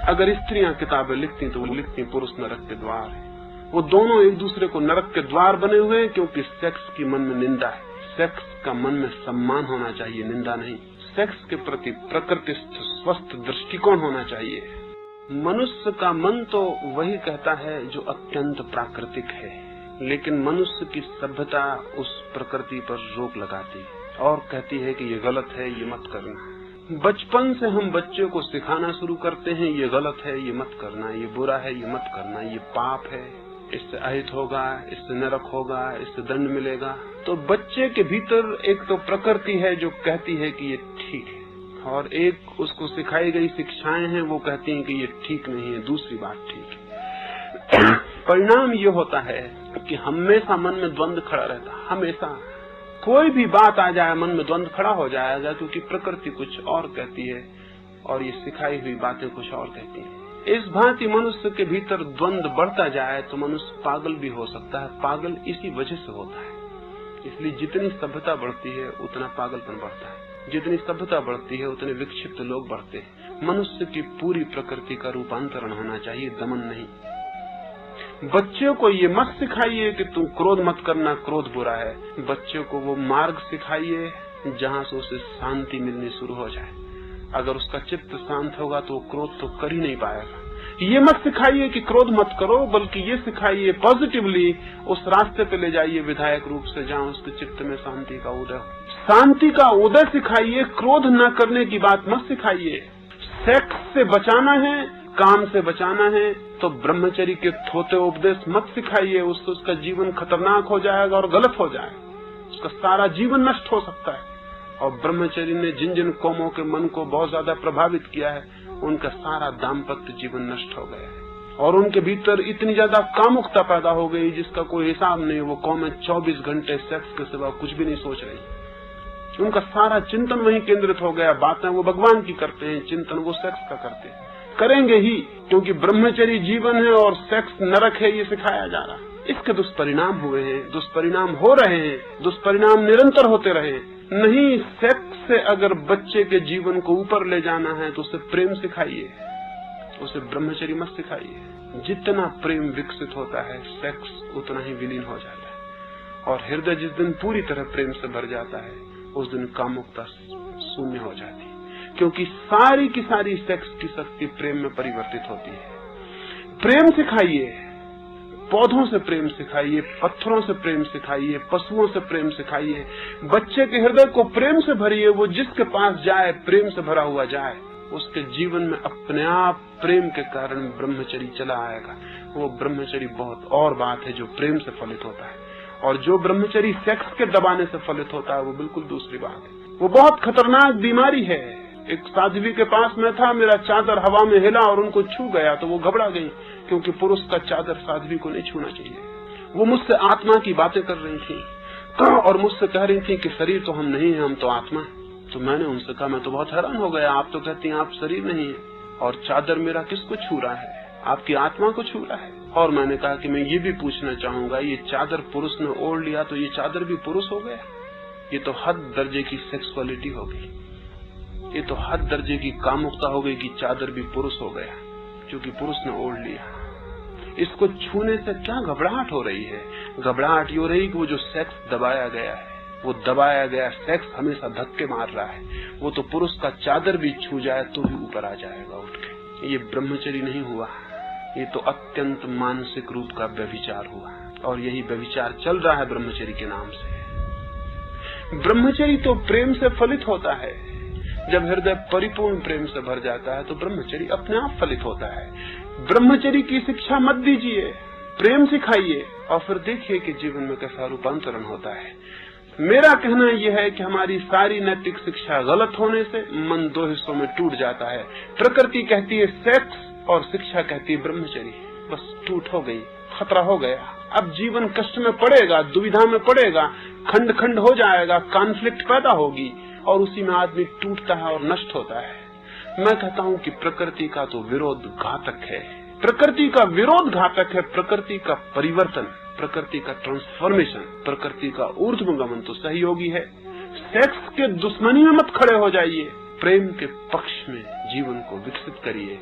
अगर स्त्रियां किताबें लिखती तो वो लिखती पुरुष नरक के द्वार है। वो दोनों एक दूसरे को नरक के द्वार बने हुए हैं, क्योंकि सेक्स की मन में निंदा है। सेक्स का मन में सम्मान होना चाहिए, निंदा नहीं। सेक्स के प्रति प्रकृतिस्थ स्वस्थ दृष्टिकोण होना चाहिए। मनुष्य का मन तो वही कहता है जो अत्यंत प्राकृतिक है, लेकिन मनुष्य की सभ्यता उस प्रकृति पर रोक लगाती है और कहती है कि ये गलत है, ये मत करना। बचपन से हम बच्चे को सिखाना शुरू करते हैं, ये गलत है, ये मत करना, ये बुरा है, ये मत करना, ये पाप है, इससे अहित होगा, इससे नरक होगा, इससे दंड मिलेगा। तो बच्चे के भीतर एक तो प्रकृति है जो कहती है कि ये ठीक है, और एक उसको सिखाई गई शिक्षाएं हैं वो कहती हैं कि ये ठीक नहीं है, दूसरी बात ठीक है। परिणाम ये होता है कि हमेशा मन में द्वंद खड़ा रहता, हमेशा कोई भी बात आ जाए मन में द्वंद खड़ा हो जाएगा, क्योंकि प्रकृति कुछ और कहती है और ये सिखाई हुई बातें कुछ और कहती है। इस भांति मनुष्य के भीतर द्वंद बढ़ता जाए तो मनुष्य पागल भी हो सकता है। पागल इसी वजह से होता है। इसलिए जितनी सभ्यता बढ़ती है उतना पागलपन बढ़ता है, जितनी सभ्यता बढ़ती है उतने विक्षिप्त लोग बढ़ते हैं। मनुष्य की पूरी प्रकृति का रूपांतरण होना चाहिए, दमन नहीं। बच्चे को ये मत सिखाइए कि तुम क्रोध मत करना, क्रोध बुरा है। बच्चे को वो मार्ग सिखाइए जहाँ से उसे शांति मिलनी शुरू हो जाए। अगर उसका चित्त शांत होगा तो क्रोध तो कर ही नहीं पाएगा। ये मत सिखाइए कि क्रोध मत करो, बल्कि ये सिखाइए पॉजिटिवली उस रास्ते पे ले जाइए विधायक रूप से जहाँ उसके चित्त में शांति का उदय हो। शांति का उदय सिखाइए, क्रोध न करने की बात मत सिखाइए। सेक्स से बचाना है, काम से बचाना है तो ब्रह्मचर्य के थोते उपदेश मत सिखाइए। उससे उसका जीवन खतरनाक हो जाएगा और गलत हो जाएगा, उसका सारा जीवन नष्ट हो सकता है। और ब्रह्मचर्य ने जिन जिन कौमों के मन को बहुत ज्यादा प्रभावित किया है, उनका सारा दाम्पत्य जीवन नष्ट हो गया है और उनके भीतर इतनी ज्यादा कामुकता पैदा हो गई जिसका कोई हिसाब नहीं। वो कौमें 24 घंटे सेक्स के सिवा कुछ भी नहीं सोच रही। उनका सारा चिंतन वहीं केंद्रित हो गया। बातें वो भगवान की करते हैं, चिंतन वो सेक्स का करते हैं, करेंगे ही, क्योंकि ब्रह्मचर्य जीवन है और सेक्स नरक है, ये सिखाया जा रहा। इसके दुष्परिणाम हुए हैं, दुष्परिणाम हो रहे हैं, दुष्परिणाम निरंतर होते रहे। नहीं, सेक्स से अगर बच्चे के जीवन को ऊपर ले जाना है तो उसे प्रेम सिखाइए, उसे ब्रह्मचर्य मत सिखाइए। जितना प्रेम विकसित होता है सेक्स उतना ही विलीन हो जाता है, और हृदय जिस दिन पूरी तरह प्रेम से भर जाता है उस दिन कामुकता शून्य हो जाती है, क्योंकि सारी की सारी सेक्स की शक्ति प्रेम में परिवर्तित होती है। प्रेम सिखाइए, पौधों से प्रेम सिखाइए, पत्थरों से प्रेम सिखाइए, पशुओं से प्रेम सिखाइए। बच्चे के हृदय को प्रेम से भरिए। वो जिसके पास जाए प्रेम से भरा हुआ जाए, उसके जीवन में अपने आप प्रेम के कारण ब्रह्मचर्य चला आएगा। वो ब्रह्मचर्य बहुत और बात है जो प्रेम से फलित होता है, और जो ब्रह्मचर्य सेक्स के दबाने से फलित होता है वो बिल्कुल दूसरी बात है। वो बहुत खतरनाक बीमारी है। एक साध्वी के पास मैं था, मेरा चादर हवा में हिला और उनको छू गया तो वो घबरा गई, क्योंकि पुरुष का चादर साध्वी को नहीं छूना चाहिए। वो मुझसे आत्मा की बातें कर रही थी और मुझसे कह रही थी कि शरीर तो हम नहीं है, हम तो आत्मा है। तो मैंने उनसे कहा, मैं तो बहुत हैरान हो गया, आप तो कहती हैं आप शरीर नहीं है और चादर मेरा किसको छू रहा है? आपकी आत्मा को छू रहा है। और मैंने कहा कि मैं ये भी पूछना चाहूंगा, ये चादर पुरुष ने ओढ़ लिया तो ये चादर भी पुरुष हो गया? ये तो हद दर्जे की सेक्सुअलिटी हो गई, ये तो हद दर्जे की कामुकता हो गई कि चादर भी पुरुष हो गया क्योंकि पुरुष ने ओढ़ लिया। इसको छूने से क्या घबराहट हो रही है? घबराहट ये हो रही कि वो जो सेक्स दबाया गया है, वो दबाया गया सेक्स हमेशा धक्के मार रहा है। वो तो पुरुष का चादर भी छू जाए तो भी ऊपर आ जाएगा उठ के। ये ब्रह्मचर्य नहीं हुआ, ये तो अत्यंत मानसिक रूप का व्यभिचार हुआ, और यही व्यभिचार चल रहा है ब्रह्मचर्य के नाम से। ब्रह्मचर्य तो प्रेम से फलित होता है। जब हृदय परिपूर्ण प्रेम से भर जाता है तो ब्रह्मचर्य अपने आप फलित होता है। ब्रह्मचर्य की शिक्षा मत दीजिए, प्रेम सिखाइए और फिर देखिए कि जीवन में कैसा रूपांतरण होता है। मेरा कहना यह है कि हमारी सारी नैतिक शिक्षा गलत होने से मन दो हिस्सों में टूट जाता है। प्रकृति कहती है सेक्स और शिक्षा कहती है ब्रह्मचर्य। बस टूट हो गई, खतरा हो गया। अब जीवन कष्ट में पड़ेगा, दुविधा में पड़ेगा, खंड खंड हो जाएगा, कॉन्फ्लिक्ट पैदा होगी और उसी में आदमी टूटता है और नष्ट होता है। मैं कहता हूँ कि प्रकृति का तो विरोध घातक है, प्रकृति का विरोध घातक है। प्रकृति का परिवर्तन, प्रकृति का ट्रांसफॉर्मेशन, प्रकृति का ऊर्ध्वगमन तो सहयोगी है। सेक्स के दुश्मनी में मत खड़े हो जाइए, प्रेम के पक्ष में जीवन को विकसित करिए।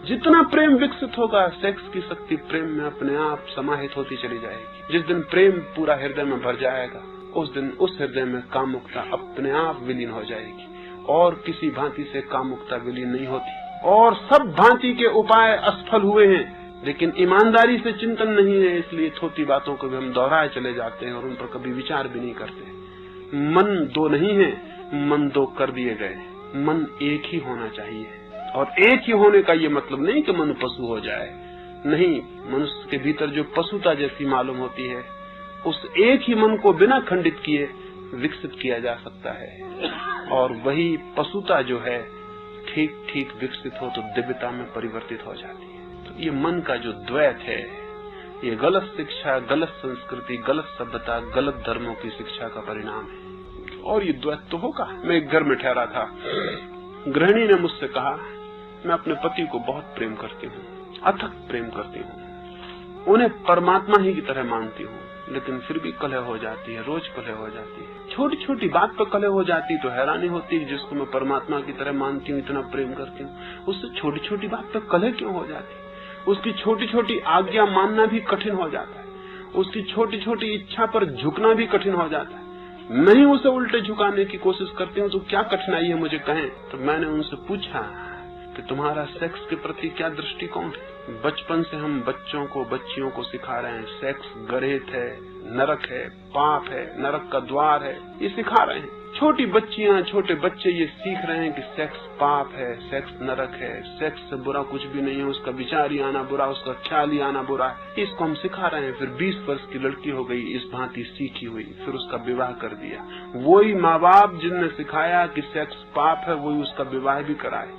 जितना प्रेम विकसित होगा, सेक्स की शक्ति प्रेम में अपने आप समाहित होती चली जाएगी। जिस दिन प्रेम पूरा हृदय में भर जाएगा, उस दिन उस हृदय में कामुकता अपने आप विलीन हो जाएगी और किसी भांति से कामुकता विलीन नहीं होती। और सब भांति के उपाय असफल हुए हैं, लेकिन ईमानदारी से चिंतन नहीं है, इसलिए छोटी बातों को भी हम दोहराए चले जाते हैं और उन पर कभी विचार भी नहीं करते। मन दो नहीं है, मन दो कर दिए गए। मन एक ही होना चाहिए, और एक ही होने का ये मतलब नहीं कि मन पशु हो जाए। नहीं, मनुष्य के भीतर जो पशुता जैसी मालूम होती है, उस एक ही मन को बिना खंडित किए विकसित किया जा सकता है। और वही पशुता जो है ठीक ठीक विकसित हो तो दिव्यता में परिवर्तित हो जाती है। तो ये मन का जो द्वैत है, ये गलत शिक्षा, गलत संस्कृति, गलत सभ्यता, गलत धर्मों की शिक्षा का परिणाम है। और ये द्वैत तो होगा। मैं एक घर में ठहरा था, गृहिणी ने मुझसे कहा, मैं अपने पति को बहुत प्रेम करती हूँ, अथक प्रेम करती हूँ, उन्हें परमात्मा ही की तरह मानती हूँ, लेकिन फिर भी कलह हो जाती है, रोज कलह हो जाती है। छोटी छोटी बात पर कलह हो जाती तो हैरानी होती है, जिसको मैं परमात्मा की तरह मानती हूँ, इतना प्रेम करती हूँ, उससे छोटी छोटी बात पर कलह क्यों हो जाती है? उसकी छोटी छोटी आज्ञा मानना भी कठिन हो जाता है, उसकी छोटी छोटी इच्छा पर झुकना भी कठिन हो जाता है। मैं ही उसे उल्टे झुकाने की कोशिश करती हूँ, तो क्या कठिनाई है मुझे कहें। तो मैंने उनसे पूछा कि तुम्हारा सेक्स के प्रति क्या दृष्टिकोण है? बचपन से हम बच्चों को, बच्चियों को सिखा रहे हैं, सेक्स गरेत है, नरक है, पाप है, नरक का द्वार है, ये सिखा रहे हैं। छोटी बच्चियां, छोटे बच्चे ये सीख रहे हैं कि सेक्स पाप है, सेक्स नरक है, सेक्स से बुरा कुछ भी नहीं है, उसका विचार ही आना बुरा, उसका ख्याल ही आना बुरा है। इसको हम सिखा रहे हैं। फिर 20 वर्ष की लड़की हो गई, इस भांति सीखी हुई, फिर उसका विवाह कर दिया। वही माँ बाप जिनने सिखाया कि सेक्स पाप है, वही उसका विवाह भी कराए।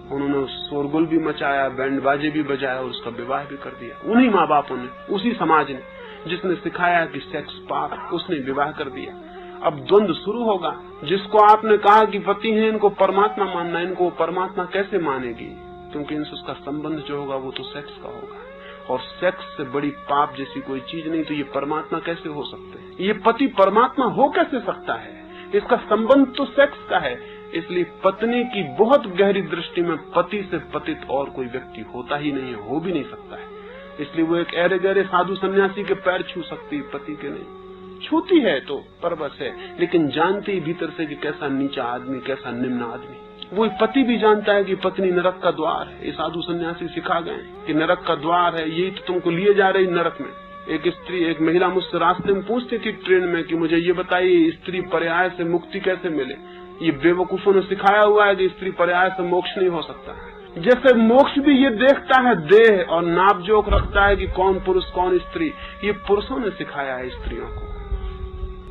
उन्होंने शोरगुल भी मचाया, बैंड बाजे भी बजाया और उसका विवाह भी कर दिया। उन्हीं माँ बापों ने, उसी समाज ने जिसने सिखाया कि सेक्स पाप, उसने विवाह कर दिया। अब द्वंद्व शुरू होगा। जिसको आपने कहा कि पति है, इनको परमात्मा मानना, इनको परमात्मा कैसे मानेगी? क्योंकि इनसे उसका संबंध जो होगा वो तो सेक्स का होगा, और सेक्स से बड़ी पाप जैसी कोई चीज नहीं, तो ये परमात्मा कैसे हो सकते हैं? ये पति परमात्मा हो कैसे सकता है? इसका संबंध तो सेक्स का है। इसलिए पत्नी की बहुत गहरी दृष्टि में पति से पतित और कोई व्यक्ति होता ही नहीं है, हो भी नहीं सकता है। इसलिए वो एक अरे गहरे साधु सन्यासी के पैर छू सकती, पति के नहीं। छूती है तो परवश है, लेकिन जानती ही भीतर से कि कैसा नीचा आदमी, कैसा निम्न आदमी। वो पति भी जानता है कि पत्नी नरक का द्वार है। ये साधु सन्यासी सिखा गए कि नरक का द्वार है, यही तो तुमको लिए जा रही नरक में। एक महिला मुझसे रास्ते में पूछती थी ट्रेन में कि मुझे ये बताइए, स्त्री पर्याय से मुक्ति कैसे मिले? ये बेवकूफों ने सिखाया हुआ है कि स्त्री पर्याय से मोक्ष नहीं हो सकता। जैसे मोक्ष भी ये देखता है देह और नापजोक रखता है कि कौन पुरुष कौन स्त्री, ये पुरुषों ने सिखाया है स्त्रियों को।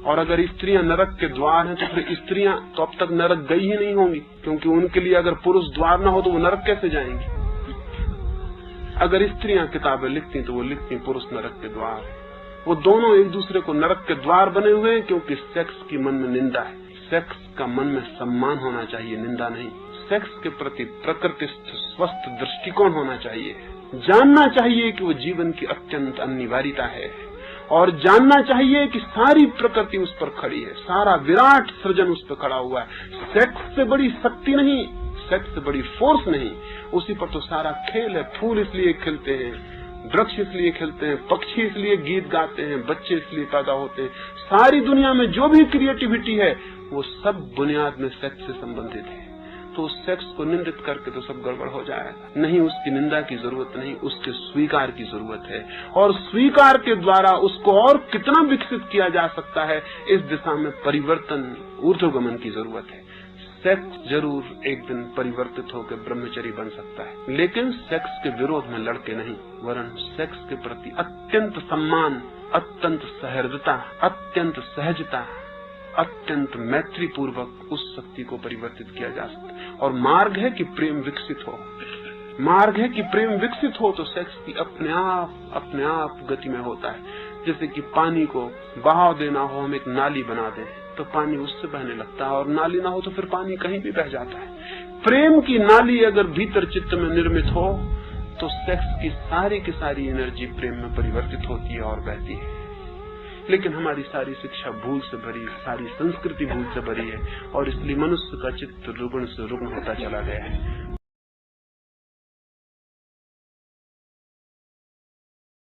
और अगर स्त्रियां नरक के द्वार हैं तो फिर स्त्रियां तो अब तक नरक गई ही नहीं होंगी, क्योंकि उनके लिए अगर पुरुष द्वार ना हो तो वो नरक कैसे जाएंगी? अगर स्त्रियां किताबें लिखती तो वो लिखती पुरुष नरक के द्वार है। वो दोनों एक दूसरे को नरक के द्वार बने हुए हैं, क्योंकि सेक्स की मन में निंदा है। सेक्स का मन में सम्मान होना चाहिए, निंदा नहीं। सेक्स के प्रति प्रकृतिस्थ स्वस्थ दृष्टिकोण होना चाहिए। जानना चाहिए कि वो जीवन की अत्यंत अनिवार्यता है, और जानना चाहिए कि सारी प्रकृति उस पर खड़ी है, सारा विराट सृजन उस पर खड़ा हुआ है। सेक्स से बड़ी शक्ति नहीं, सेक्स से बड़ी फोर्स नहीं, उसी पर तो सारा खेल है। फूल इसलिए खिलते हैं, वृक्ष इसलिए खिलते हैं, पक्षी इसलिए गीत गाते हैं, बच्चे इसलिए पैदा होते हैं। सारी दुनिया में जो भी क्रिएटिविटी है वो सब बुनियाद में सेक्स से संबंधित है। तो सेक्स को निंदित करके तो सब गड़बड़ हो जाएगा। नहीं, उसकी निंदा की जरूरत नहीं, उसके स्वीकार की जरूरत है। और स्वीकार के द्वारा उसको और कितना विकसित किया जा सकता है, इस दिशा में परिवर्तन, ऊर्ध्वगमन की जरूरत है। सेक्स जरूर एक दिन परिवर्तित होकर ब्रह्मचरी बन सकता है, लेकिन सेक्स के विरोध में लड़के नहीं, वरन सेक्स के प्रति अत्यंत सम्मान, अत्यंत सहृदता, अत्यंत सहजता, अत्यंत मैत्री पूर्वक उस शक्ति को परिवर्तित किया जा सकता है। और मार्ग है कि प्रेम विकसित हो, मार्ग है कि प्रेम विकसित हो तो सेक्स की अपने आप गति में होता है। जैसे कि पानी को बहाव देना हो, हम एक नाली बना दें तो पानी उससे बहने लगता है, और नाली ना हो तो फिर पानी कहीं भी बह जाता है। प्रेम की नाली अगर भीतर चित्त में निर्मित हो तो सेक्स की सारी एनर्जी प्रेम में परिवर्तित होती है और बहती है। लेकिन हमारी सारी शिक्षा भूल से भरी, सारी संस्कृति भूल से भरी है, और इसलिए मनुष्य का चित्त रुग्ण से रुग्ण होता चला गया है।